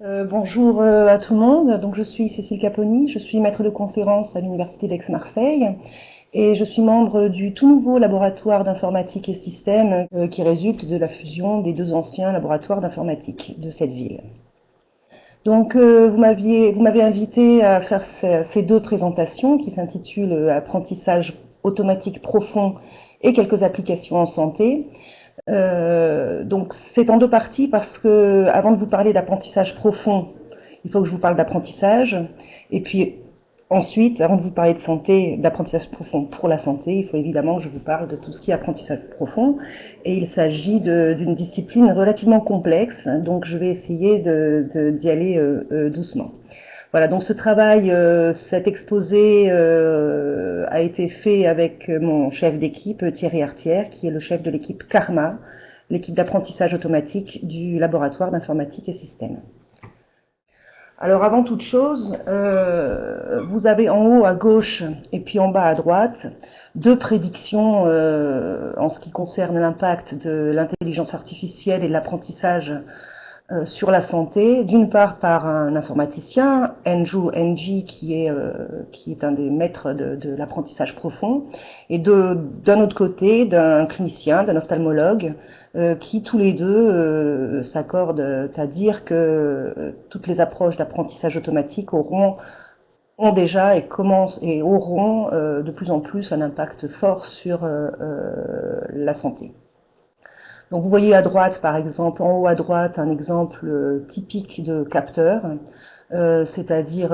Bonjour à tout le monde. Donc, je suis Cécile Caponi, je suis maître de conférence à l'Université d'Aix-Marseille et je suis membre du tout nouveau laboratoire d'informatique et système qui résulte de la fusion des deux anciens laboratoires d'informatique de cette ville. Donc, vous m'avez invité à faire ces deux présentations qui s'intitulent Apprentissage automatique profond et quelques applications en santé. Donc c'est en deux parties parce que avant de vous parler d'apprentissage profond, il faut que je vous parle d'apprentissage. Et puis ensuite, avant de vous parler de santé, d'apprentissage profond pour la santé, il faut évidemment que je vous parle de tout ce qui est apprentissage profond. Et il s'agit d'une discipline relativement complexe, donc je vais essayer d'y aller doucement. Voilà, donc ce travail, cet exposé a été fait avec mon chef d'équipe, Thierry Artière, qui est le chef de l'équipe Karma, l'équipe d'apprentissage automatique du laboratoire d'informatique et système. Alors avant toute chose, vous avez en haut à gauche et puis en bas à droite deux prédictions en ce qui concerne l'impact de l'intelligence artificielle et de l'apprentissage sur la santé, d'une part par un informaticien, Andrew Ng, qui est un des maîtres de l'apprentissage profond, et d'un autre côté, d'un clinicien, d'un ophtalmologue, qui tous les deux s'accordent à dire que toutes les approches d'apprentissage automatique ont déjà et commencent et auront de plus en plus un impact fort sur la santé. Donc vous voyez à droite, par exemple, en haut à droite, un exemple typique de capteur, c'est-à-dire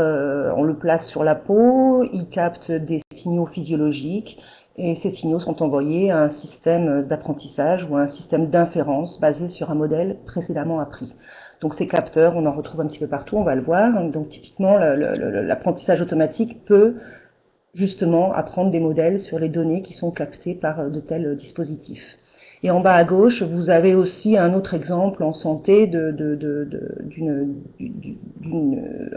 on le place sur la peau, il capte des signaux physiologiques et ces signaux sont envoyés à un système d'apprentissage ou à un système d'inférence basé sur un modèle précédemment appris. Donc ces capteurs, on en retrouve un petit peu partout, on va le voir. Donc typiquement, l'apprentissage automatique peut justement apprendre des modèles sur les données qui sont captées par de tels dispositifs. Et en bas à gauche, vous avez aussi un autre exemple en santé d'une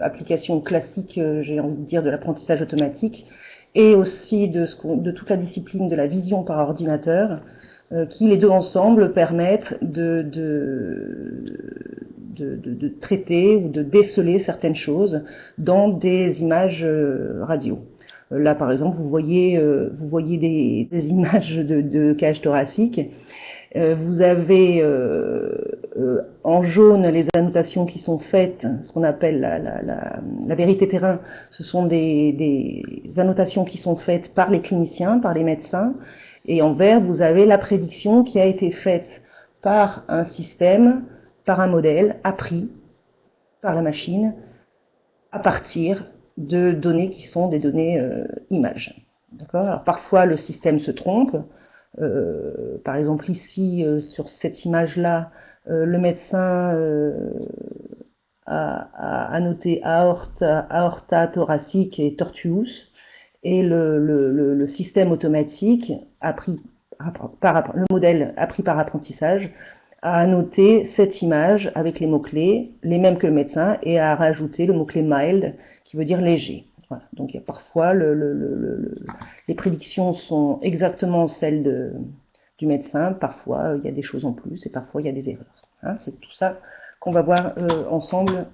application classique, j'ai envie de dire, de l'apprentissage automatique, et aussi de toute la discipline de la vision par ordinateur, qui les deux ensemble permettent de traiter ou de déceler certaines choses dans des images radio. Là, par exemple, vous voyez des images de cage thoracique. Vous avez en jaune les annotations qui sont faites, ce qu'on appelle la vérité terrain. Ce sont des annotations qui sont faites par les cliniciens, par les médecins. Et en vert, vous avez la prédiction qui a été faite par un système, par un modèle appris par la machine à partir de données qui sont des données images. D'accord ? Alors parfois le système se trompe. Par exemple ici sur cette image-là, le médecin a annoté aorta thoracique et tortuous, et le système automatique appris le modèle appris par apprentissage a annoté cette image avec les mots-clés, les mêmes que le médecin, et a rajouté le mot-clé mild, qui veut dire léger. Voilà. Donc il y a parfois les prédictions sont exactement celles du médecin, parfois il y a des choses en plus et parfois il y a des erreurs. Hein, c'est tout ça qu'on va voir ensemble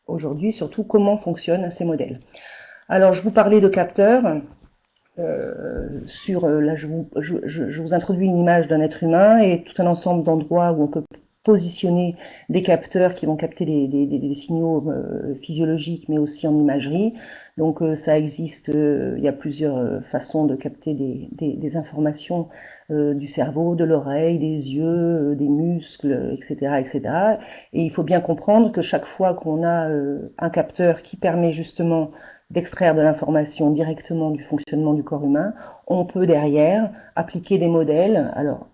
aujourd'hui, surtout comment fonctionnent ces modèles. Alors je vous parlais de capteurs. Là, je vous introduis une image d'un être humain et tout un ensemble d'endroits où on peut positionner des capteurs qui vont capter des signaux physiologiques, mais aussi en imagerie. Donc ça existe, il y a plusieurs façons de capter des informations du cerveau, de l'oreille, des yeux, des muscles, etc., etc. Et il faut bien comprendre que chaque fois qu'on a un capteur qui permet justement d'extraire de l'information directement du fonctionnement du corps humain, on peut derrière appliquer des modèles. Alors,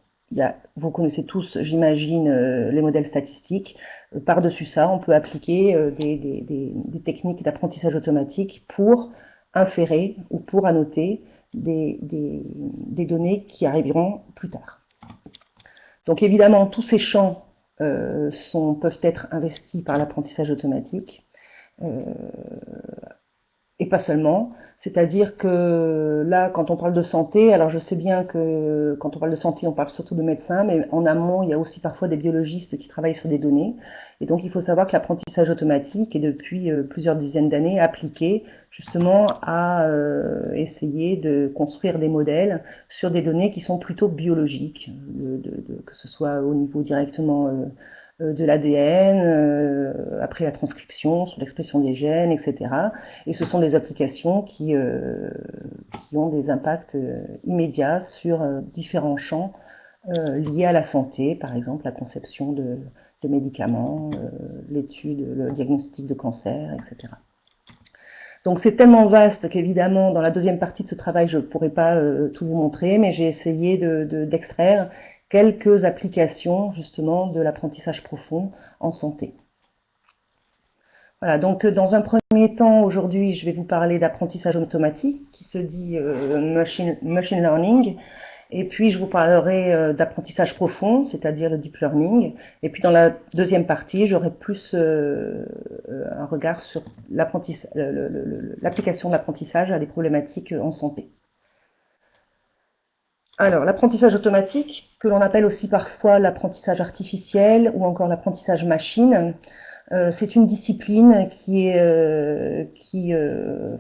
vous connaissez tous, j'imagine, les modèles statistiques. Par-dessus ça, on peut appliquer des techniques d'apprentissage automatique pour inférer ou pour annoter des données qui arriveront plus tard. Donc évidemment, tous ces champs peuvent être investis par l'apprentissage automatique. et pas seulement. C'est-à-dire que là, quand on parle de santé, alors je sais bien que quand on parle de santé, on parle surtout de médecins, mais en amont, il y a aussi parfois des biologistes qui travaillent sur des données. Et donc, il faut savoir que l'apprentissage automatique est depuis plusieurs dizaines d'années appliqué justement à essayer de construire des modèles sur des données qui sont plutôt biologiques, que ce soit au niveau directement de l'ADN, après la transcription, sur l'expression des gènes, etc. Et ce sont des applications qui ont des impacts immédiats sur différents champs liés à la santé, par exemple la conception de médicaments, l'étude, le diagnostic de cancer, etc. Donc c'est tellement vaste qu'évidemment, dans la deuxième partie de ce travail, je ne pourrai pas tout vous montrer, mais j'ai essayé d'extraire quelques applications justement de l'apprentissage profond en santé. Voilà, donc dans un premier temps, aujourd'hui, je vais vous parler d'apprentissage automatique, qui se dit machine learning, et puis je vous parlerai d'apprentissage profond, c'est-à-dire le deep learning, et puis dans la deuxième partie, j'aurai plus un regard sur l'application de l'apprentissage à des problématiques en santé. Alors, l'apprentissage automatique, que l'on appelle aussi parfois l'apprentissage artificiel ou encore l'apprentissage machine, c'est une discipline qui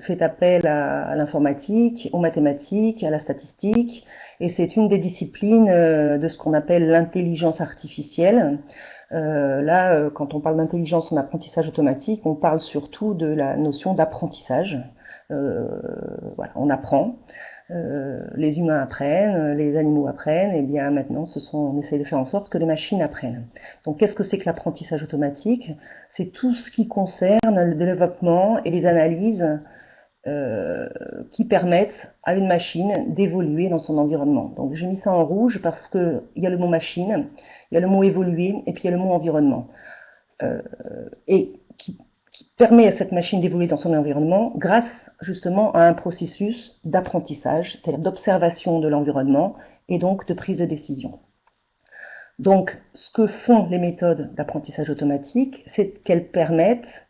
fait appel à l'informatique, aux mathématiques, à la statistique, et c'est une des disciplines de ce qu'on appelle l'intelligence artificielle. Là, quand on parle d'intelligence en apprentissage automatique, on parle surtout de la notion d'apprentissage. Voilà, on apprend. Les humains apprennent, les animaux apprennent, et bien maintenant on essaie de faire en sorte que les machines apprennent. Donc qu'est-ce que c'est que l'apprentissage automatique? C'est tout ce qui concerne le développement et les analyses qui permettent à une machine d'évoluer dans son environnement. Donc j'ai mis ça en rouge parce qu'il y a le mot machine, il y a le mot évoluer, et puis il y a le mot environnement. Et qui permet à cette machine d'évoluer dans son environnement grâce justement à un processus d'apprentissage, c'est-à-dire d'observation de l'environnement et donc de prise de décision. Donc, ce que font les méthodes d'apprentissage automatique, c'est qu'elles permettent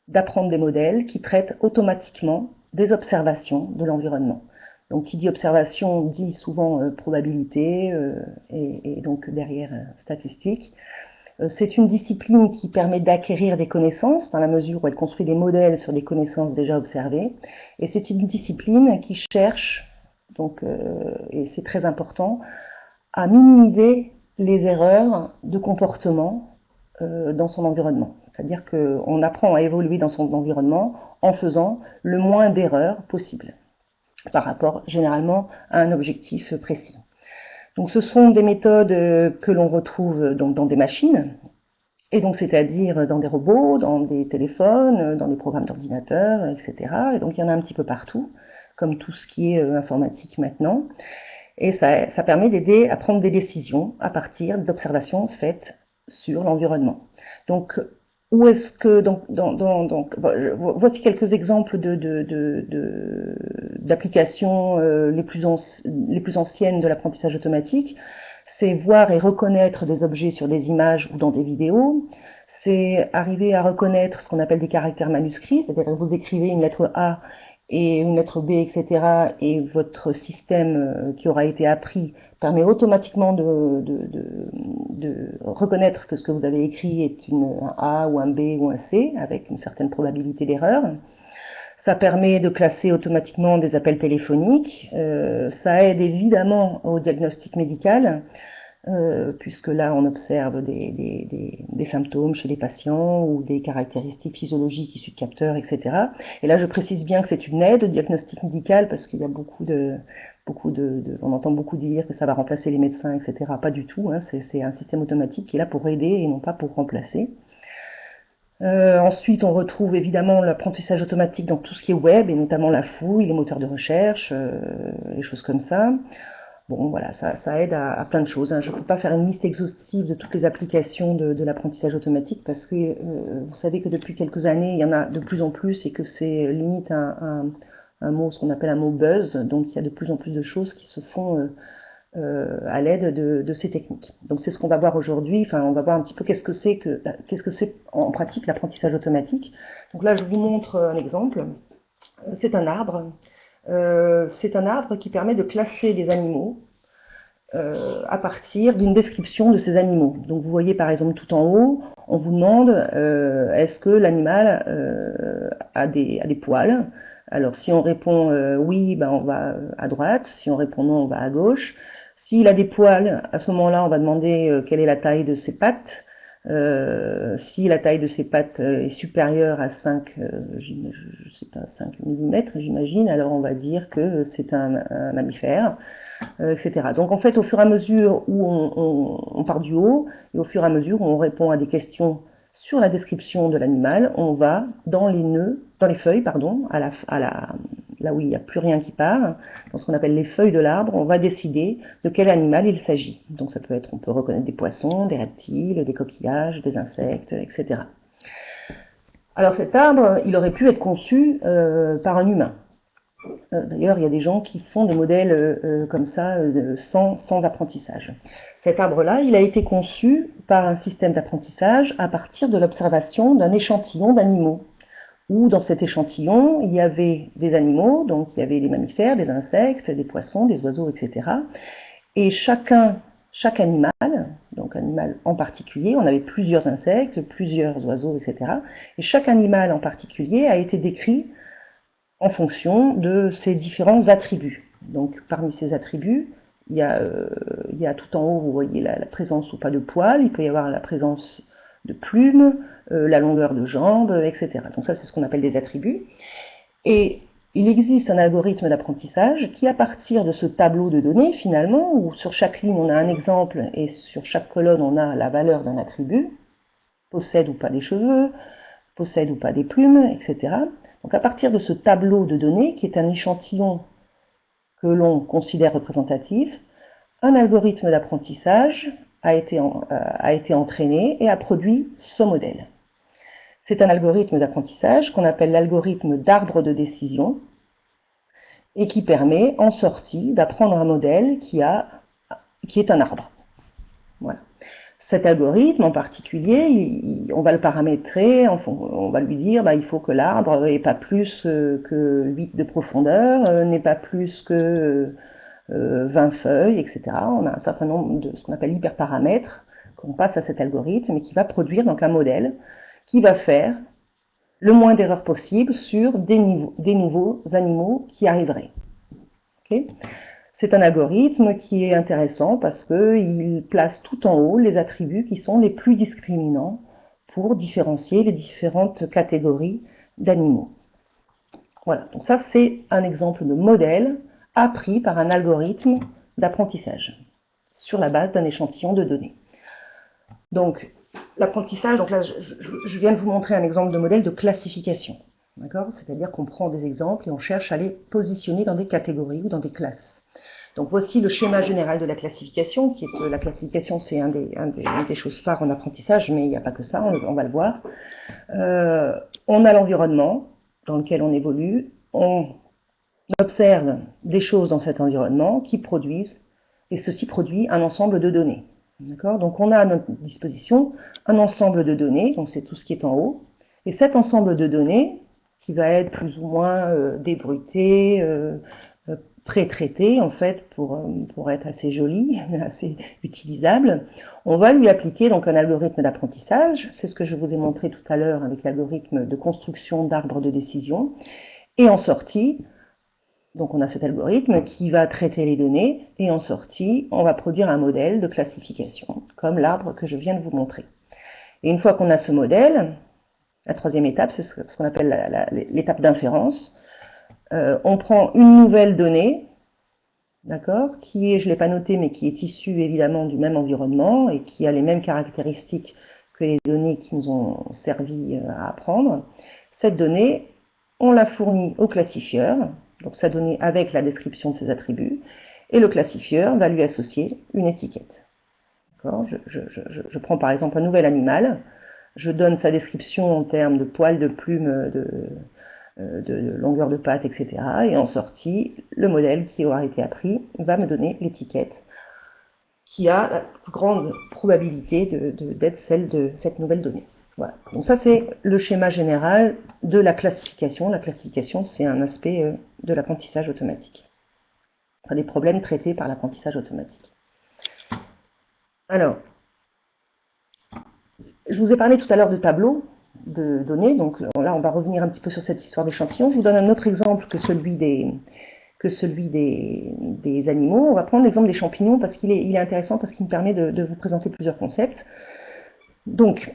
d'apprendre des modèles qui traitent automatiquement des observations de l'environnement. Donc, qui dit observation dit souvent probabilité et donc derrière statistique. C'est une discipline qui permet d'acquérir des connaissances, dans la mesure où elle construit des modèles sur des connaissances déjà observées. Et c'est une discipline qui cherche, donc, et c'est très important, à minimiser les erreurs de comportement dans son environnement. C'est-à-dire qu'on apprend à évoluer dans son environnement en faisant le moins d'erreurs possible, par rapport généralement à un objectif précis. Donc ce sont des méthodes que l'on retrouve donc dans des machines, et donc c'est-à-dire dans des robots, dans des téléphones, dans des programmes d'ordinateur, etc. Et donc il y en a un petit peu partout, comme tout ce qui est informatique maintenant. Et ça permet d'aider à prendre des décisions à partir d'observations faites sur l'environnement. Donc où est-ce que voici quelques exemples d'applications les plus anciennes de l'apprentissage automatique. C'est voir et reconnaître des objets sur des images ou dans des vidéos. C'est arriver à reconnaître ce qu'on appelle des caractères manuscrits, c'est-à-dire que vous écrivez une lettre A et une lettre B, etc. Et votre système qui aura été appris permet automatiquement de reconnaître que ce que vous avez écrit est un A ou un B ou un C, avec une certaine probabilité d'erreur. Ça permet de classer automatiquement des appels téléphoniques. Ça aide évidemment au diagnostic médical, puisque là on observe des symptômes chez les patients ou des caractéristiques physiologiques issues de capteurs, etc. Et là je précise bien que c'est une aide au diagnostic médical, parce qu'il y a on entend beaucoup dire que ça va remplacer les médecins, etc. Pas du tout, hein, c'est un système automatique qui est là pour aider et non pas pour remplacer. Ensuite, on retrouve évidemment l'apprentissage automatique dans tout ce qui est web, et notamment la fouille, les moteurs de recherche, les choses comme ça. Bon, voilà, ça aide à plein de choses, hein. Je ne peux pas faire une liste exhaustive de toutes les applications de l'apprentissage automatique, parce que vous savez que depuis quelques années, il y en a de plus en plus, et que c'est limite un mot, ce qu'on appelle un mot buzz. Donc il y a de plus en plus de choses qui se font à l'aide de ces techniques. Donc c'est ce qu'on va voir aujourd'hui. Enfin, on va voir un petit peu qu'est-ce que c'est en pratique l'apprentissage automatique. Donc là, je vous montre un exemple. C'est un arbre. C'est un arbre qui permet de classer les animaux à partir d'une description de ces animaux. Donc vous voyez par exemple tout en haut, on vous demande est-ce que l'animal a des poils. Alors si on répond oui, ben on va à droite, si on répond non, on va à gauche. S'il a des poils, à ce moment-là, on va demander quelle est la taille de ses pattes. Si la taille de ses pattes est supérieure à 5, je sais pas, 5 mm, j'imagine, alors on va dire que c'est un mammifère, etc. Donc en fait, au fur et à mesure où on part du haut, et au fur et à mesure où on répond à des questions sur la description de l'animal, on va dans les nœuds, dans les feuilles, pardon, là où il n'y a plus rien qui part, dans ce qu'on appelle les feuilles de l'arbre, on va décider de quel animal il s'agit. Donc ça peut être, on peut reconnaître des poissons, des reptiles, des coquillages, des insectes, etc. Alors cet arbre, il aurait pu être conçu par un humain. D'ailleurs, il y a des gens qui font des modèles comme ça, sans apprentissage. Cet arbre-là, il a été conçu par un système d'apprentissage à partir de l'observation d'un échantillon d'animaux. Où dans cet échantillon, il y avait des animaux, donc il y avait des mammifères, des insectes, des poissons, des oiseaux, etc. Et chaque animal, donc animal en particulier, on avait plusieurs insectes, plusieurs oiseaux, etc. Et chaque animal en particulier a été décrit en fonction de ses différents attributs. Donc parmi ces attributs, il y a tout en haut, vous voyez la présence ou pas de poils, il peut y avoir la présence de plumes, la longueur de jambes, etc. Donc ça, c'est ce qu'on appelle des attributs. Et il existe un algorithme d'apprentissage qui, à partir de ce tableau de données, finalement, où sur chaque ligne on a un exemple et sur chaque colonne on a la valeur d'un attribut, possède ou pas des cheveux, possède ou pas des plumes, etc. Donc à partir de ce tableau de données, qui est un échantillon que l'on considère représentatif, un algorithme d'apprentissage a été entraîné et a produit ce modèle. C'est un algorithme d'apprentissage qu'on appelle l'algorithme d'arbre de décision et qui permet, en sortie, d'apprendre un modèle qui est un arbre. Voilà. Cet algorithme en particulier, on va le paramétrer, on va lui dire il faut que l'arbre n'ait pas plus que 8 de profondeur, n'ait pas plus que 20 feuilles, etc. On a un certain nombre de ce qu'on appelle hyperparamètres qu'on passe à cet algorithme et qui va produire donc un modèle qui va faire le moins d'erreurs possible sur des nouveaux animaux qui arriveraient. Okay. C'est un algorithme qui est intéressant parce qu'il place tout en haut les attributs qui sont les plus discriminants pour différencier les différentes catégories d'animaux. Voilà, donc ça c'est un exemple de modèle appris par un algorithme d'apprentissage sur la base d'un échantillon de données. Donc l'apprentissage, donc là je viens de vous montrer un exemple de modèle de classification. D'accord ? C'est-à-dire qu'on prend des exemples et on cherche à les positionner dans des catégories ou dans des classes. Donc voici le schéma général de la classification, qui est la classification, c'est une des choses phares en apprentissage, mais il n'y a pas que ça, on va le voir. On a l'environnement dans lequel on évolue, on observe des choses dans cet environnement qui produisent, et ceci produit un ensemble de données. D'accord ? Donc on a à notre disposition un ensemble de données, donc c'est tout ce qui est en haut, et cet ensemble de données, qui va être plus ou moins débruité, pré-traité en fait pour être assez joli, assez utilisable, on va lui appliquer donc un algorithme d'apprentissage, c'est ce que je vous ai montré tout à l'heure avec l'algorithme de construction d'arbres de décision, et en sortie, donc on a cet algorithme qui va traiter les données, et en sortie, on va produire un modèle de classification, comme l'arbre que je viens de vous montrer. Et une fois qu'on a ce modèle, la troisième étape, c'est ce qu'on appelle l'étape d'inférence. On prend une nouvelle donnée, d'accord, qui est, je ne l'ai pas noté, mais qui est issue évidemment du même environnement et qui a les mêmes caractéristiques que les données qui nous ont servi à apprendre. Cette donnée, on la fournit au classifieur, donc sa donnée avec la description de ses attributs, et le classifieur va lui associer une étiquette. Je prends par exemple un nouvel animal, je donne sa description en termes de poils, de plumes, de longueur de pattes, etc. Et en sortie, le modèle qui aura été appris va me donner l'étiquette qui a la plus grande probabilité d'être celle de cette nouvelle donnée. Voilà. Donc ça, c'est le schéma général de la classification. La classification, c'est un aspect de l'apprentissage automatique. Enfin, des problèmes traités par l'apprentissage automatique. Alors, je vous ai parlé tout à l'heure de tableaux de données. Donc là, on va revenir un petit peu sur cette histoire d'échantillons. Je vous donne un autre exemple que celui des animaux. On va prendre l'exemple des champignons parce qu'il est intéressant, parce qu'il me permet de vous présenter plusieurs concepts. Donc,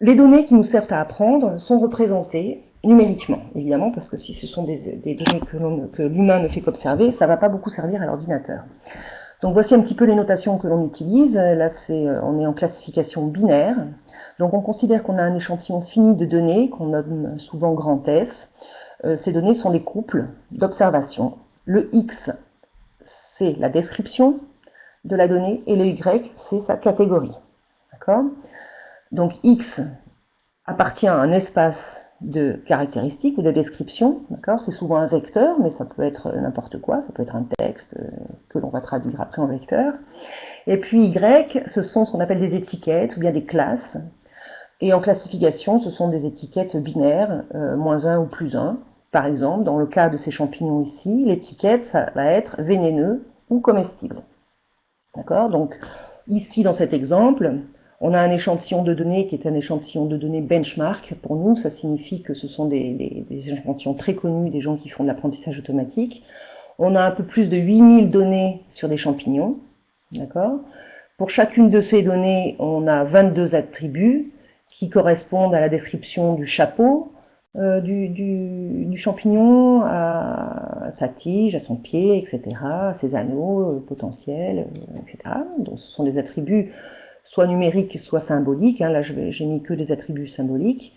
les données qui nous servent à apprendre sont représentées numériquement, évidemment, parce que si ce sont des données que l'humain ne fait qu'observer, ça ne va pas beaucoup servir à l'ordinateur. Donc voici un petit peu les notations que l'on utilise. Là, on est en classification binaire. Donc on considère qu'on a un échantillon fini de données, qu'on nomme souvent grand S. Ces données sont des couples d'observation. Le X, c'est la description de la donnée, et le Y, c'est sa catégorie. D'accord ? Donc X appartient à un espace de caractéristiques ou de descriptions. C'est souvent un vecteur, mais ça peut être n'importe quoi, ça peut être un texte que l'on va traduire après en vecteur. Et puis Y, ce sont ce qu'on appelle des étiquettes ou bien des classes. Et en classification, ce sont des étiquettes binaires, -1 ou +1. Par exemple, dans le cas de ces champignons ici, l'étiquette, ça va être vénéneux ou comestible. D'accord ? Donc, ici, dans cet exemple, on a un échantillon de données qui est un échantillon de données benchmark. Pour nous, ça signifie que ce sont des échantillons très connus, des gens qui font de l'apprentissage automatique. On a un peu plus de 8000 données sur des champignons. D'accord ? Pour chacune de ces données, on a 22 attributs qui correspondent à la description du chapeau du champignon, à sa tige, à son pied, etc., à ses anneaux potentiels, etc. Donc ce sont des attributs soit numériques, soit symboliques. Là, j'ai mis que des attributs symboliques.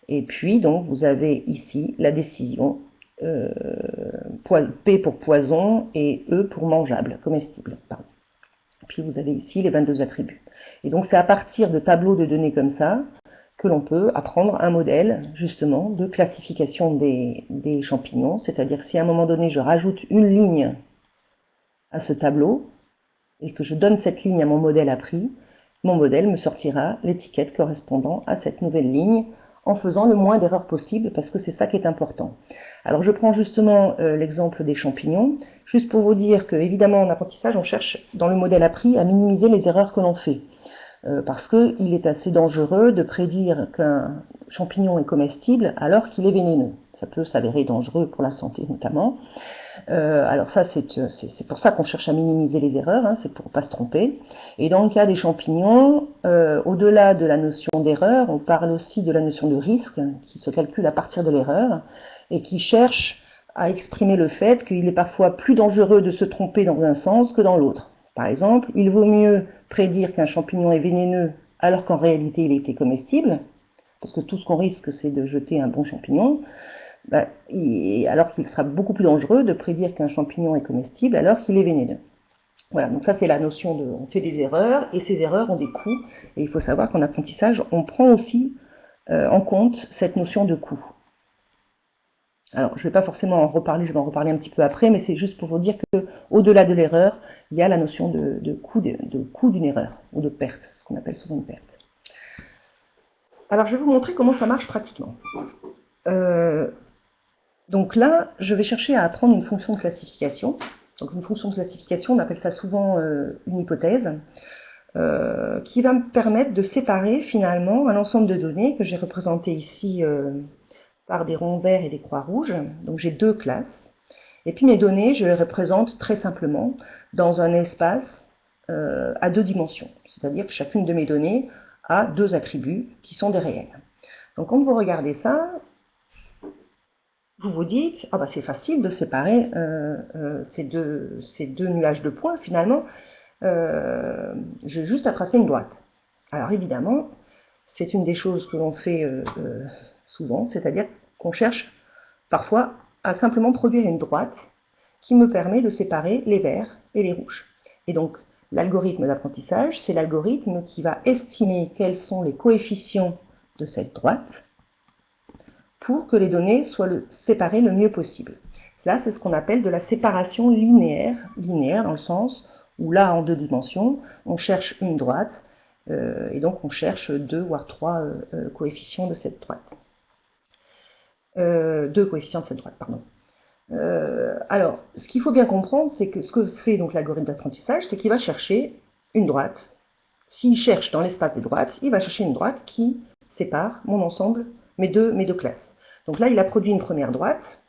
Et puis, donc, vous avez ici la décision P pour poison et E pour mangeable, comestible. Pardon. Puis vous avez ici les 22 attributs. Et donc c'est à partir de tableaux de données comme ça que l'on peut apprendre un modèle justement de classification des champignons. C'est-à-dire si à un moment donné je rajoute une ligne à ce tableau et que je donne cette ligne à mon modèle appris, mon modèle me sortira l'étiquette correspondant à cette nouvelle ligne en faisant le moins d'erreurs possible, parce que c'est ça qui est important. Alors je prends justement l'exemple des champignons, juste pour vous dire que évidemment en apprentissage on cherche dans le modèle appris à minimiser les erreurs que l'on fait, parce qu'il est assez dangereux de prédire qu'un champignon est comestible alors qu'il est vénéneux. Ça peut s'avérer dangereux pour la santé notamment. Alors ça, c'est pour ça qu'on cherche à minimiser les erreurs, c'est pour ne pas se tromper. Et dans le cas des champignons, au-delà de la notion d'erreur, on parle aussi de la notion de risque, qui se calcule à partir de l'erreur, et qui cherche à exprimer le fait qu'il est parfois plus dangereux de se tromper dans un sens que dans l'autre. Par exemple, il vaut mieux prédire qu'un champignon est vénéneux alors qu'en réalité il était comestible, parce que tout ce qu'on risque, c'est de jeter un bon champignon, alors qu'il sera beaucoup plus dangereux de prédire qu'un champignon est comestible alors qu'il est vénéneux. Voilà, donc ça c'est la notion de on fait des erreurs, et ces erreurs ont des coûts, et il faut savoir qu'en apprentissage, on prend aussi en compte cette notion de coût. Alors, je ne vais pas forcément en reparler, je vais en reparler un petit peu après, mais c'est juste pour vous dire qu'au-delà de l'erreur, il y a la notion de coût d'une erreur, ou de perte, ce qu'on appelle souvent une perte. Alors, je vais vous montrer comment ça marche pratiquement. Donc là, je vais chercher à apprendre une fonction de classification. Donc une fonction de classification, on appelle ça souvent une hypothèse, qui va me permettre de séparer finalement un ensemble de données que j'ai représenté ici par des ronds verts et des croix rouges. Donc j'ai deux classes. Et puis mes données, je les représente très simplement dans un espace à deux dimensions. C'est-à-dire que chacune de mes données a deux attributs qui sont des réels. Donc quand vous regardez ça, vous vous dites, ah bah c'est facile de séparer ces deux nuages de points finalement, j'ai juste à tracer une droite. Alors évidemment, c'est une des choses que l'on fait souvent, c'est-à-dire qu'on cherche parfois à simplement produire une droite qui me permet de séparer les verts et les rouges. Et donc l'algorithme d'apprentissage, c'est l'algorithme qui va estimer quels sont les coefficients de cette droite, pour que les données soient séparées le mieux possible. Là, c'est ce qu'on appelle de la séparation linéaire dans le sens où là, en deux dimensions, on cherche une droite Et donc on cherche 2 voire 3 coefficients de cette droite. 2 coefficients de cette droite, pardon. Alors, ce qu'il faut bien comprendre, c'est que ce que fait donc l'algorithme d'apprentissage, c'est qu'il va chercher une droite. S'il cherche dans l'espace des droites, il va chercher une droite qui sépare mon ensemble, mes deux classes. Donc là, il a produit une première droite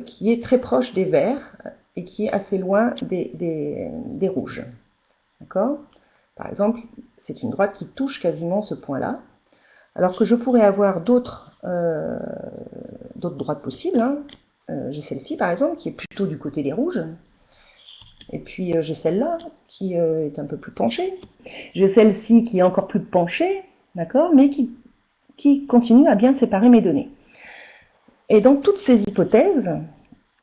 qui est très proche des verts et qui est assez loin des rouges. D'accord? Par exemple, c'est une droite qui touche quasiment ce point-là, alors que je pourrais avoir d'autres droites possibles. Hein. J'ai celle-ci, par exemple, qui est plutôt du côté des rouges. Et puis j'ai celle-là, qui est un peu plus penchée. J'ai celle-ci qui est encore plus penchée, d'accord, mais qui continue à bien séparer mes données. Et dans toutes ces hypothèses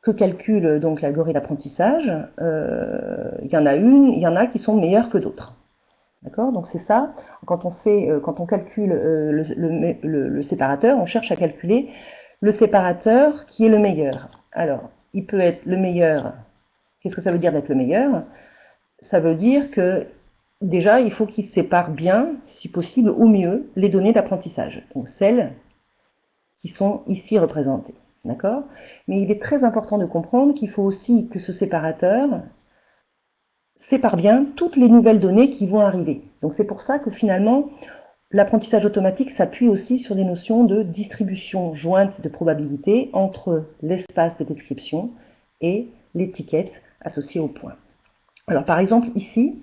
que calcule donc l'algorithme d'apprentissage, il y en a qui sont meilleures que d'autres. D'accord? Donc c'est ça, quand on calcule le séparateur, on cherche à calculer le séparateur qui est le meilleur. Alors, il peut être le meilleur. Qu'est-ce que ça veut dire d'être le meilleur? Ça veut dire que déjà, il faut qu'il sépare bien, si possible, au mieux, les données d'apprentissage. Donc celles qui sont ici représentées. D'accord? Mais il est très important de comprendre qu'il faut aussi que ce séparateur sépare bien toutes les nouvelles données qui vont arriver. Donc c'est pour ça que finalement, l'apprentissage automatique s'appuie aussi sur des notions de distribution jointe de probabilité entre l'espace de description et l'étiquette associée au point. Alors par exemple ici,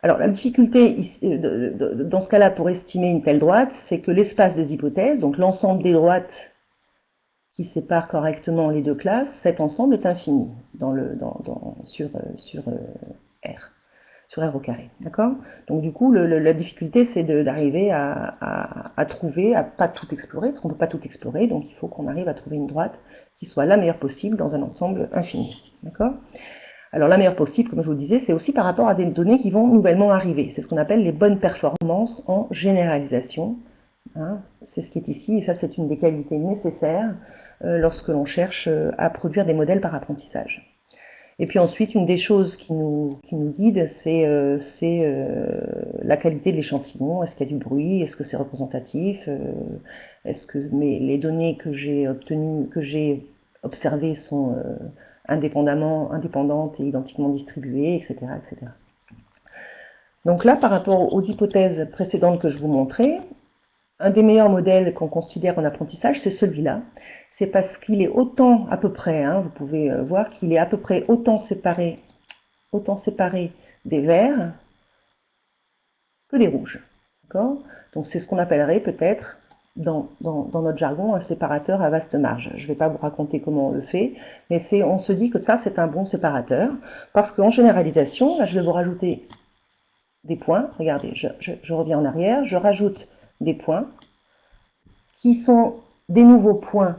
alors la difficulté dans ce cas-là pour estimer une telle droite, c'est que l'espace des hypothèses, donc l'ensemble des droites qui séparent correctement les deux classes, cet ensemble est infini sur R au carré, d'accord? Donc du coup, la difficulté, c'est d'arriver à trouver, à pas tout explorer, parce qu'on ne peut pas tout explorer, donc il faut qu'on arrive à trouver une droite qui soit la meilleure possible dans un ensemble infini, d'accord? Alors la meilleure possible, comme je vous le disais, c'est aussi par rapport à des données qui vont nouvellement arriver. C'est ce qu'on appelle les bonnes performances en généralisation. Hein, c'est ce qui est ici, et ça c'est une des qualités nécessaires lorsque l'on cherche à produire des modèles par apprentissage. Et puis ensuite, une des choses qui nous guide, c'est la qualité de l'échantillon. Est-ce qu'il y a du bruit? Est-ce que c'est représentatif? Est-ce que les données que j'ai observées sont indépendantes et identiquement distribuées, etc., etc. Donc là, par rapport aux hypothèses précédentes que je vous montrais, un des meilleurs modèles qu'on considère en apprentissage, c'est celui-là. C'est parce qu'il est autant, à peu près, hein, vous pouvez voir qu'il est à peu près autant séparé des verts que des rouges. Donc c'est ce qu'on appellerait peut-être, dans notre jargon, un séparateur à vaste marge. Je ne vais pas vous raconter comment on le fait, mais on se dit que ça, c'est un bon séparateur, parce qu'en généralisation, là, je vais vous rajouter des points. Regardez, je reviens en arrière, je rajoute des points qui sont des nouveaux points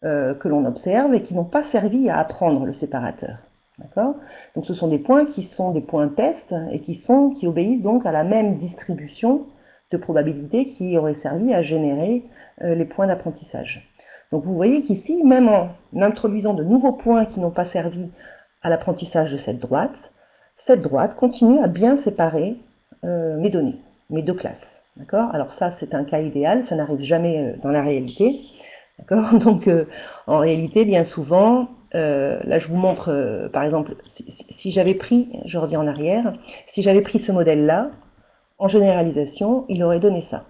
que l'on observe et qui n'ont pas servi à apprendre le séparateur. D'accord? Donc ce sont des points qui sont des points test et qui obéissent donc à la même distribution de probabilité qui aurait servi à générer les points d'apprentissage. Donc vous voyez qu'ici, même en introduisant de nouveaux points qui n'ont pas servi à l'apprentissage de cette droite continue à bien séparer mes données, mes deux classes. D'accord? Alors ça, c'est un cas idéal, ça n'arrive jamais dans la réalité. D'accord? Donc, en réalité, bien souvent, là je vous montre, par exemple, si j'avais pris, je reviens en arrière, si j'avais pris ce modèle-là, en généralisation, il aurait donné ça.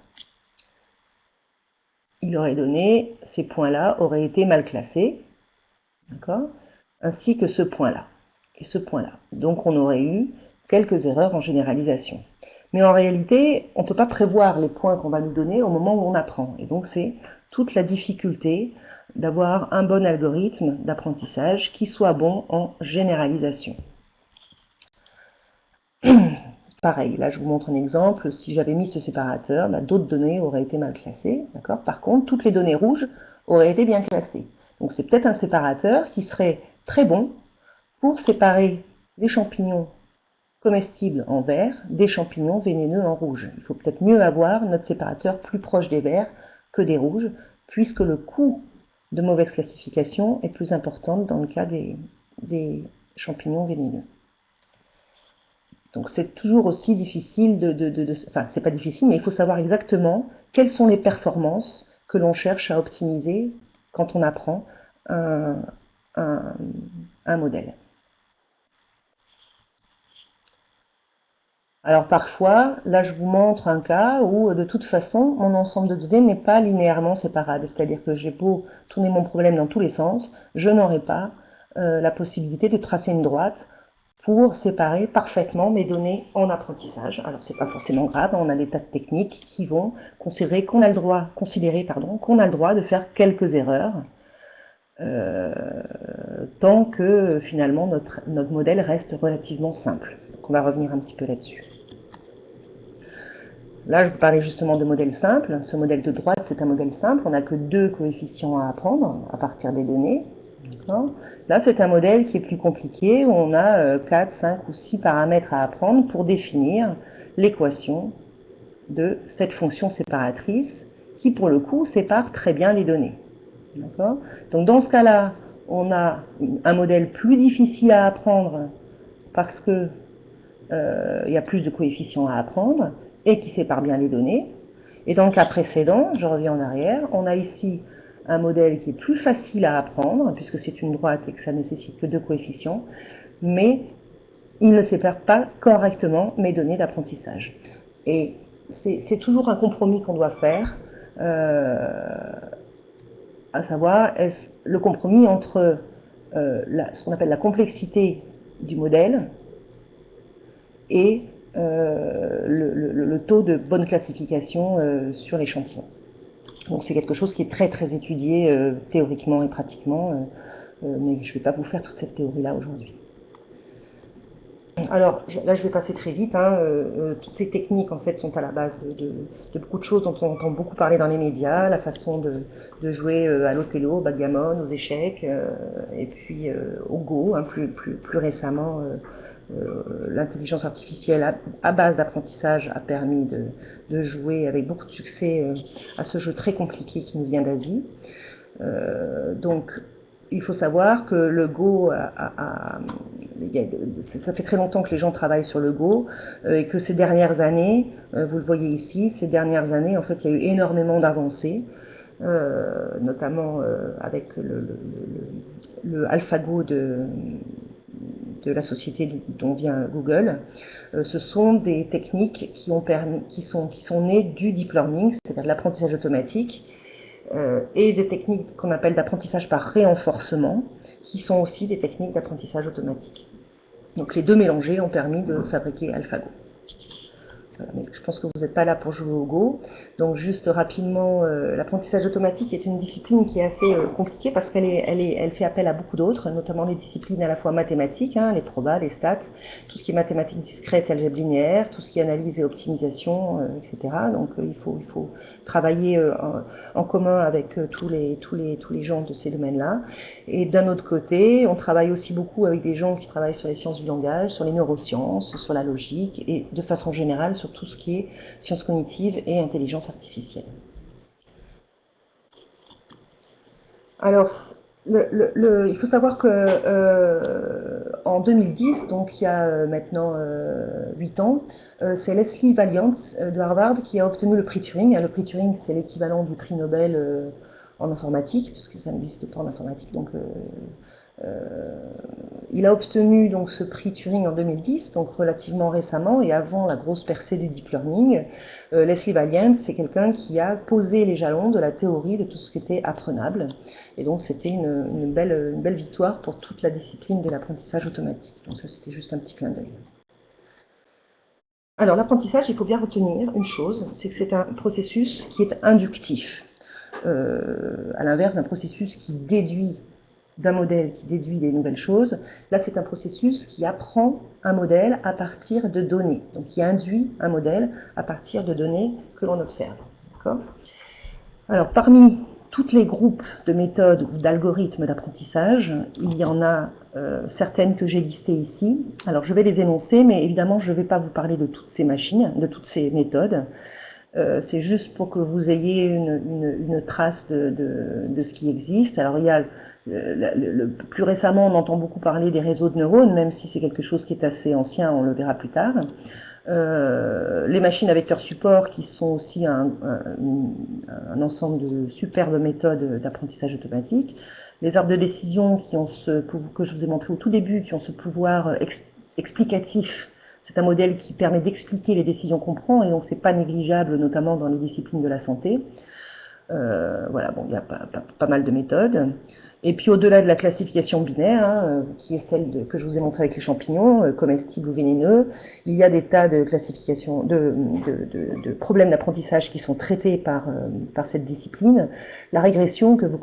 Il aurait donné, ces points-là auraient été mal classés, d'accord? Ainsi que ce point-là, et ce point-là. Donc on aurait eu quelques erreurs en généralisation. Mais en réalité, on ne peut pas prévoir les points qu'on va nous donner au moment où on apprend. Et donc c'est toute la difficulté d'avoir un bon algorithme d'apprentissage qui soit bon en généralisation. Pareil, là je vous montre un exemple, si j'avais mis ce séparateur, d'autres données auraient été mal classées. Par contre, toutes les données rouges auraient été bien classées. Donc c'est peut-être un séparateur qui serait très bon pour séparer les champignons comestibles en vert des champignons vénéneux en rouge. Il faut peut-être mieux avoir notre séparateur plus proche des verts que des rouges, puisque le coût de mauvaise classification est plus important dans le cas des champignons vénéneux. Donc c'est toujours aussi difficile enfin c'est pas difficile, mais il faut savoir exactement quelles sont les performances que l'on cherche à optimiser quand on apprend un, un, un modèle. Alors parfois, là je vous montre un cas où de toute façon mon ensemble de données n'est pas linéairement séparable, c'est-à-dire que j'ai beau tourner mon problème dans tous les sens, je n'aurai pas la possibilité de tracer une droite pour séparer parfaitement mes données en apprentissage. Alors c'est pas forcément grave, on a des tas de techniques qui vont considérer qu'on a le droit, de faire quelques erreurs, tant que finalement notre modèle reste relativement simple. Donc on va revenir un petit peu là-dessus. Là, je vous parlais justement de modèle simple. Ce modèle de droite, c'est un modèle simple. On n'a que 2 coefficients à apprendre à partir des données. Là, c'est un modèle qui est plus compliqué, où on a 4, 5 ou 6 paramètres à apprendre pour définir l'équation de cette fonction séparatrice qui, pour le coup, sépare très bien les données. Donc, dans ce cas-là, on a un modèle plus difficile à apprendre parce que il y a plus de coefficients à apprendre et qui sépare bien les données. Et dans le cas précédent, je reviens en arrière, on a ici un modèle qui est plus facile à apprendre, puisque c'est une droite et que ça nécessite que 2 coefficients, mais il ne sépare pas correctement mes données d'apprentissage. Et c'est toujours un compromis qu'on doit faire, à savoir le compromis entre ce qu'on appelle la complexité du modèle et le taux de bonne classification sur l'échantillon. Donc c'est quelque chose qui est très très étudié théoriquement et pratiquement, mais je ne vais pas vous faire toute cette théorie-là aujourd'hui. Alors là je vais passer très vite, toutes ces techniques en fait sont à la base de beaucoup de choses dont on entend beaucoup parler dans les médias, la façon de jouer à l'Othello, au backgammon, aux échecs, et puis au Go, plus récemment. L'intelligence artificielle à base d'apprentissage a permis de jouer avec beaucoup de succès à ce jeu très compliqué qui nous vient d'Asie. Donc il faut savoir que le Go ça fait très longtemps que les gens travaillent sur le Go et que ces dernières années, vous le voyez ici, ces dernières années en fait il y a eu énormément d'avancées. Notamment avec le AlphaGo de la société dont vient Google. Ce sont des techniques qui sont nées du deep learning, c'est-à-dire de l'apprentissage automatique, et des techniques qu'on appelle d'apprentissage par renforcement, qui sont aussi des techniques d'apprentissage automatique. Donc les deux mélangés ont permis de fabriquer AlphaGo. Mais je pense que vous n'êtes pas là pour jouer au Go. Donc juste rapidement, l'apprentissage automatique est une discipline qui est assez compliquée parce qu'elle fait appel à beaucoup d'autres, notamment les disciplines à la fois mathématiques, les probas, les stats, tout ce qui est mathématiques discrètes, algèbre linéaire, tout ce qui est analyse et optimisation, etc. Donc il faut travailler en commun avec tous les gens de ces domaines-là. Et d'un autre côté, on travaille aussi beaucoup avec des gens qui travaillent sur les sciences du langage, sur les neurosciences, sur la logique et de façon générale sur tout ce qui est sciences cognitives et intelligence artificielle. Alors, il faut savoir que en 2010, donc il y a maintenant 8 ans, c'est Leslie Valiant de Harvard qui a obtenu le prix Turing. Le prix Turing, c'est l'équivalent du prix Nobel en informatique, puisque ça n'existe pas en informatique. Donc, il a obtenu donc ce prix Turing en 2010, donc relativement récemment et avant la grosse percée du deep learning. Leslie Valiant, c'est quelqu'un qui a posé les jalons de la théorie de tout ce qui était apprenable. Et donc c'était une belle victoire pour toute la discipline de l'apprentissage automatique. Donc ça c'était juste un petit clin d'œil. Alors l'apprentissage, il faut bien retenir une chose, c'est que c'est un processus qui est inductif. À l'inverse d'un processus qui déduit d'un modèle qui déduit des nouvelles choses. Là, c'est un processus qui apprend un modèle à partir de données, donc qui induit un modèle à partir de données que l'on observe. Alors, parmi tous les groupes de méthodes ou d'algorithmes d'apprentissage, il y en a certaines que j'ai listées ici. Alors, je vais les énoncer, mais évidemment, je ne vais pas vous parler de toutes ces machines, de toutes ces méthodes. C'est juste pour que vous ayez une trace de ce qui existe. Alors, il y a plus récemment, on entend beaucoup parler des réseaux de neurones, même si c'est quelque chose qui est assez ancien, on le verra plus tard. Les machines à vecteurs support, qui sont aussi un ensemble de superbes méthodes d'apprentissage automatique. Les arbres de décision que je vous ai montré au tout début, qui ont ce pouvoir explicatif. C'est un modèle qui permet d'expliquer les décisions qu'on prend, et donc c'est pas négligeable, notamment dans les disciplines de la santé. Voilà, bon, il y a pas mal de méthodes. Et puis au-delà de la classification binaire, qui est celle que je vous ai montré avec les champignons, comestibles ou vénéneux, il y a des tas de classifications, de problèmes d'apprentissage qui sont traités par cette discipline. La régression que vous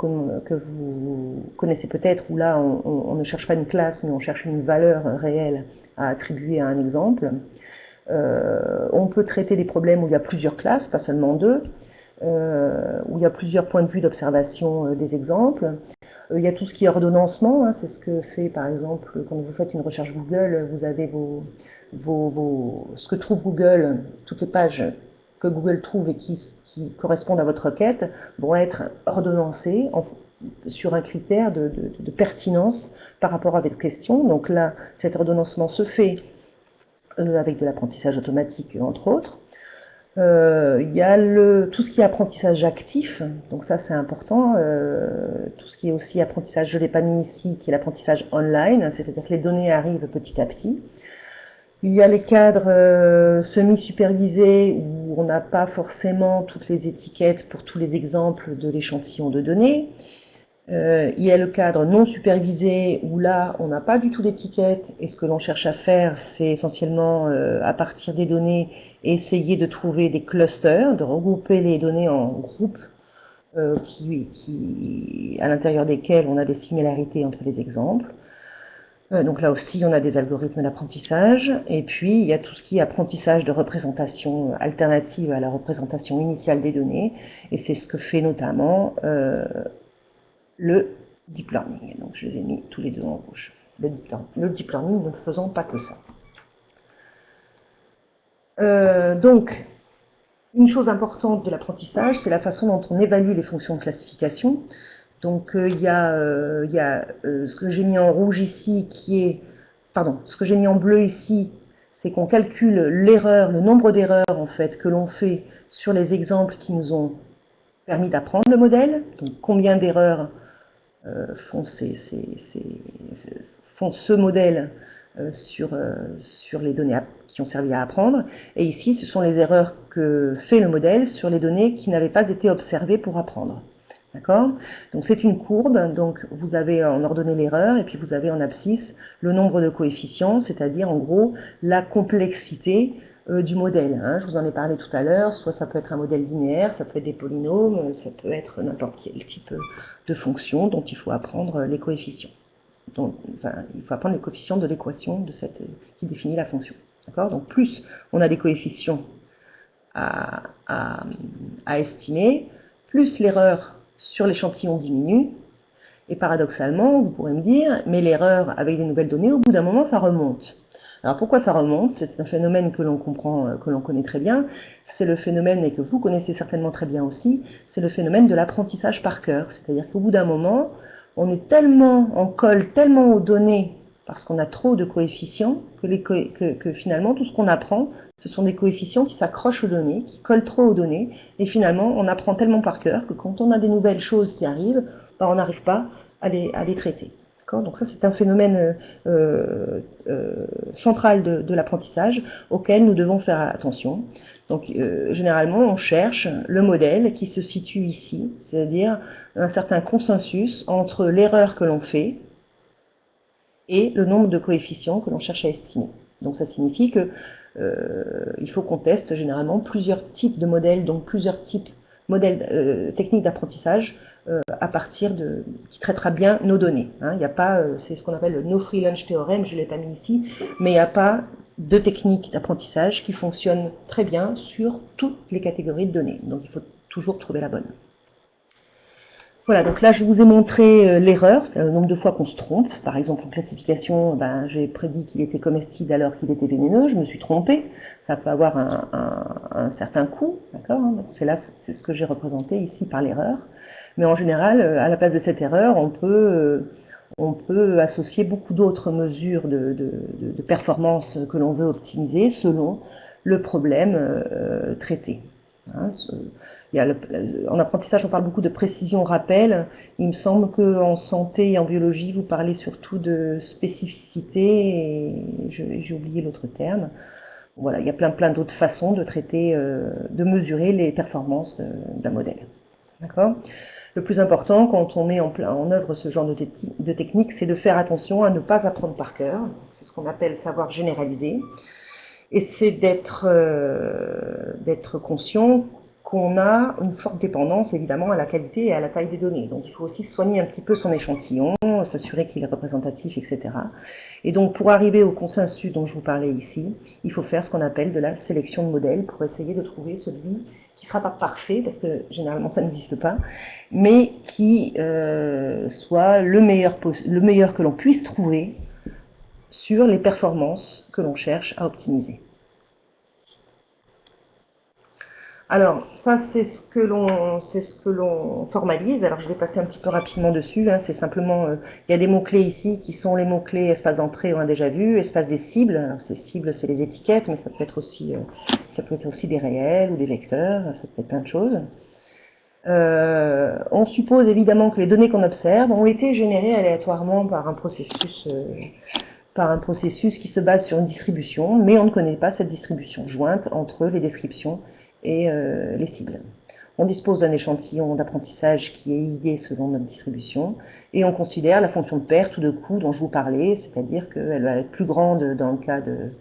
connaissez peut-être, où là on ne cherche pas une classe, mais on cherche une valeur réelle à attribuer à un exemple. On peut traiter des problèmes où il y a plusieurs classes, pas seulement deux, où il y a plusieurs points de vue d'observation des exemples. Il y a tout ce qui est ordonnancement, c'est ce que fait par exemple quand vous faites une recherche Google, vous avez ce que trouve Google, toutes les pages que Google trouve et qui correspondent à votre requête vont être ordonnancées sur un critère de pertinence par rapport à votre question. Donc là, cet ordonnancement se fait avec de l'apprentissage automatique entre autres. Il y a tout ce qui est apprentissage actif, donc ça c'est important, tout ce qui est aussi apprentissage, je ne l'ai pas mis ici, qui est l'apprentissage online, c'est-à-dire que les données arrivent petit à petit. Il y a les cadres semi-supervisés où on n'a pas forcément toutes les étiquettes pour tous les exemples de l'échantillon de données. Il y a le cadre non supervisé où là on n'a pas du tout d'étiquette et ce que l'on cherche à faire c'est essentiellement à partir des données essayer de trouver des clusters, de regrouper les données en groupes à l'intérieur desquels on a des similarités entre les exemples. Donc là aussi on a des algorithmes d'apprentissage et puis il y a tout ce qui est apprentissage de représentation alternative à la représentation initiale des données et c'est ce que fait notamment le deep learning. Donc je les ai mis tous les deux en rouge. Le deep learning ne faisant pas que ça. Donc, une chose importante de l'apprentissage, c'est la façon dont on évalue les fonctions de classification. Donc il y a ce que j'ai mis en rouge ici, ce que j'ai mis en bleu ici, c'est qu'on calcule l'erreur, le nombre d'erreurs en fait que l'on fait sur les exemples qui nous ont permis d'apprendre le modèle. Donc combien d'erreurs font ce modèle sur les données qui ont servi à apprendre. Et ici, ce sont les erreurs que fait le modèle sur les données qui n'avaient pas été observées pour apprendre. D'accord? Donc c'est une courbe, donc vous avez en ordonnée l'erreur, et puis vous avez en abscisse le nombre de coefficients, c'est-à-dire en gros la complexité du modèle. Je vous en ai parlé tout à l'heure, soit ça peut être un modèle linéaire, ça peut être des polynômes, ça peut être n'importe quel type de fonction dont il faut apprendre les coefficients. Donc, il faut apprendre les coefficients de l'équation qui définit la fonction. D'accord? Donc plus on a des coefficients à estimer, plus l'erreur sur l'échantillon diminue, et paradoxalement, vous pourrez me dire, mais l'erreur avec des nouvelles données, au bout d'un moment, ça remonte. Alors pourquoi ça remonte? C'est un phénomène que l'on comprend, que l'on connaît très bien, c'est le phénomène, et que vous connaissez certainement très bien aussi, c'est le phénomène de l'apprentissage par cœur. C'est-à-dire qu'au bout d'un moment, on colle tellement aux données, parce qu'on a trop de coefficients, que finalement, tout ce qu'on apprend, ce sont des coefficients qui s'accrochent aux données, qui collent trop aux données, et finalement, on apprend tellement par cœur que quand on a des nouvelles choses qui arrivent, on n'arrive pas à les traiter. Donc ça, c'est un phénomène central de l'apprentissage auquel nous devons faire attention. Donc généralement, on cherche le modèle qui se situe ici, c'est-à-dire un certain consensus entre l'erreur que l'on fait et le nombre de coefficients que l'on cherche à estimer. Donc ça signifie que il faut qu'on teste généralement plusieurs types de modèles, donc plusieurs types modèles techniques d'apprentissage qui traitera bien nos données. Il n'y a pas, c'est ce qu'on appelle le no free lunch théorème, je ne l'ai pas mis ici, mais il n'y a pas de technique d'apprentissage qui fonctionne très bien sur toutes les catégories de données. Donc il faut toujours trouver la bonne. Voilà, donc là je vous ai montré l'erreur, c'est le nombre de fois qu'on se trompe. Par exemple en classification, j'ai prédit qu'il était comestible alors qu'il était vénéneux, je me suis trompée. Ça peut avoir un certain coût, d'accord? C'est ce que j'ai représenté ici par l'erreur. Mais en général, à la place de cette erreur, on peut associer beaucoup d'autres mesures de performance que l'on veut optimiser selon le problème traité. Hein, en apprentissage, on parle beaucoup de précision-rappel. Il me semble qu'en santé et en biologie, vous parlez surtout de spécificité, et j'ai oublié l'autre terme. Voilà, il y a plein d'autres façons de traiter, de mesurer les performances d'un modèle. D'accord ? Le plus important quand on met en œuvre ce genre de technique, c'est de faire attention à ne pas apprendre par cœur. C'est ce qu'on appelle savoir généraliser. Et c'est d'être conscient qu'on a une forte dépendance évidemment à la qualité et à la taille des données. Donc il faut aussi soigner un petit peu son échantillon, s'assurer qu'il est représentatif, etc. Et donc pour arriver au consensus dont je vous parlais ici, il faut faire ce qu'on appelle de la sélection de modèles pour essayer de trouver celui qui ne sera pas parfait, parce que généralement ça n'existe pas, mais qui soit le meilleur que l'on puisse trouver sur les performances que l'on cherche à optimiser. Alors, ça, c'est ce que l'on formalise. Alors, je vais passer un petit peu rapidement dessus. Hein. C'est simplement, il y a des mots-clés ici qui sont les mots-clés espace d'entrée, on a déjà vu, espace des cibles. Alors, ces cibles, c'est les étiquettes, mais ça peut être aussi des réels ou des vecteurs, ça peut être plein de choses. On suppose évidemment que les données qu'on observe ont été générées aléatoirement par un processus qui se base sur une distribution, mais on ne connaît pas cette distribution jointe entre les descriptions et les cibles. On dispose d'un échantillon d'apprentissage qui est idé selon notre distribution, et on considère la fonction de perte ou de coût dont je vous parlais, c'est-à-dire qu'elle va être plus grande dans le cas de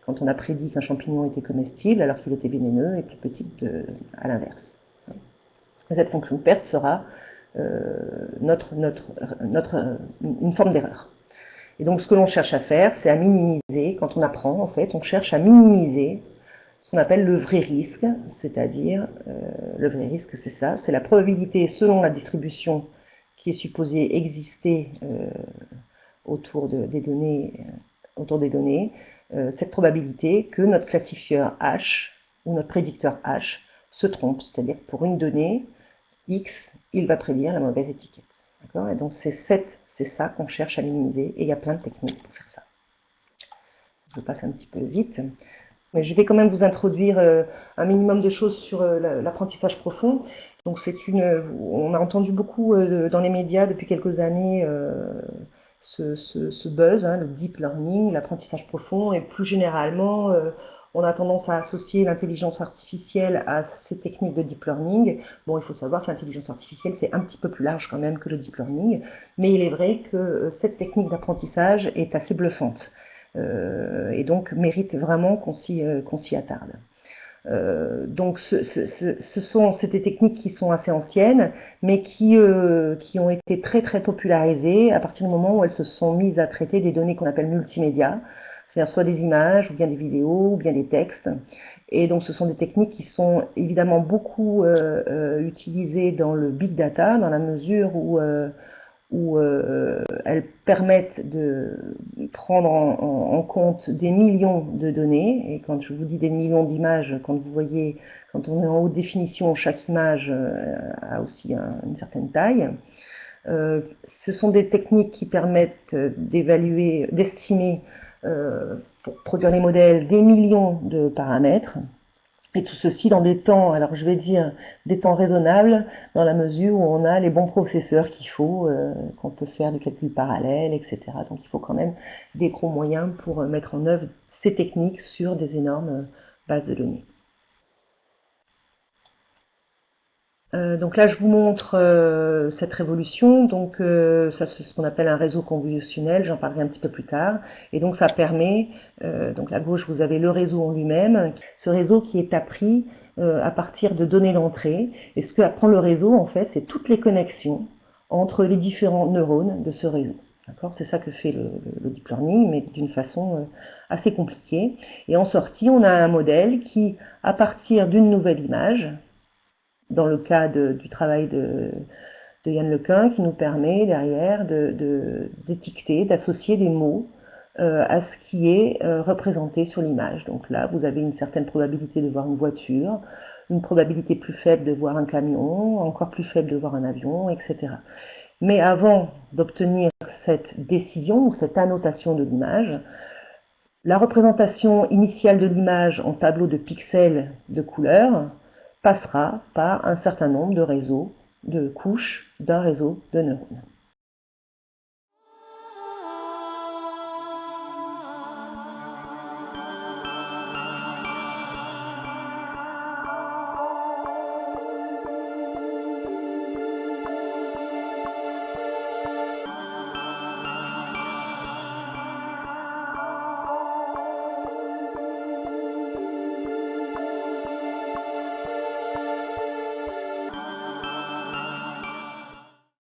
quand on a prédit qu'un champignon était comestible alors qu'il était vénéneux, et plus petite à l'inverse. Cette fonction de perte sera une forme d'erreur. Et donc ce que l'on cherche à faire, c'est à minimiser, quand on apprend en fait, on cherche à minimiser ce qu'on appelle le vrai risque, c'est-à-dire, le vrai risque c'est ça, c'est la probabilité selon la distribution qui est supposée exister autour des données, cette probabilité que notre classifieur H ou notre prédicteur H se trompe, c'est-à-dire que pour une donnée X, il va prédire la mauvaise étiquette. D'accord ? Et donc c'est ça qu'on cherche à minimiser, et il y a plein de techniques pour faire ça. Je passe un petit peu vite. Mais je vais quand même vous introduire un minimum de choses sur l'apprentissage profond. Donc on a entendu beaucoup dans les médias depuis quelques années ce buzz, hein, le deep learning, l'apprentissage profond, et plus généralement, on a tendance à associer l'intelligence artificielle à ces techniques de deep learning. Bon, il faut savoir que l'intelligence artificielle, c'est un petit peu plus large quand même que le deep learning, mais il est vrai que cette technique d'apprentissage est assez bluffante. Et donc mérite vraiment qu'on s'y attarde. Donc c'est des techniques qui sont assez anciennes, mais qui ont été très popularisées à partir du moment où elles se sont mises à traiter des données qu'on appelle multimédia, c'est-à-dire soit des images, ou bien des vidéos, ou bien des textes. Et donc ce sont des techniques qui sont évidemment beaucoup utilisées dans le big data, dans la mesure où elles permettent de prendre en compte des millions de données. Et quand je vous dis des millions d'images, quand on est en haute définition, chaque image a aussi une certaine taille. Ce sont des techniques qui permettent d'évaluer, d'estimer, pour produire les modèles, des millions de paramètres. Et tout ceci dans des temps, alors je vais dire des temps raisonnables, dans la mesure où on a les bons processeurs qu'il faut, qu'on peut faire du calcul parallèle, etc. Donc il faut quand même des gros moyens pour mettre en œuvre ces techniques sur des énormes bases de données. Donc là, je vous montre cette révolution. Donc ça, c'est ce qu'on appelle un réseau convolutionnel. J'en parlerai un petit peu plus tard. Et donc ça permet, donc à gauche, vous avez le réseau en lui-même. Ce réseau qui est appris à partir de données d'entrée. Et ce que apprend le réseau, en fait, c'est toutes les connexions entre les différents neurones de ce réseau. D'accord ? C'est ça que fait le deep learning, mais d'une façon assez compliquée. Et en sortie, on a un modèle qui, à partir d'une nouvelle image, dans le cas du travail de Yann Lequin, qui nous permet derrière d'étiqueter, d'associer des mots à ce qui est représenté sur l'image. Donc là, vous avez une certaine probabilité de voir une voiture, une probabilité plus faible de voir un camion, encore plus faible de voir un avion, etc. Mais avant d'obtenir cette décision ou cette annotation de l'image, la représentation initiale de l'image en tableau de pixels de couleurs passera par un certain nombre de réseaux, de couches d'un réseau de neurones.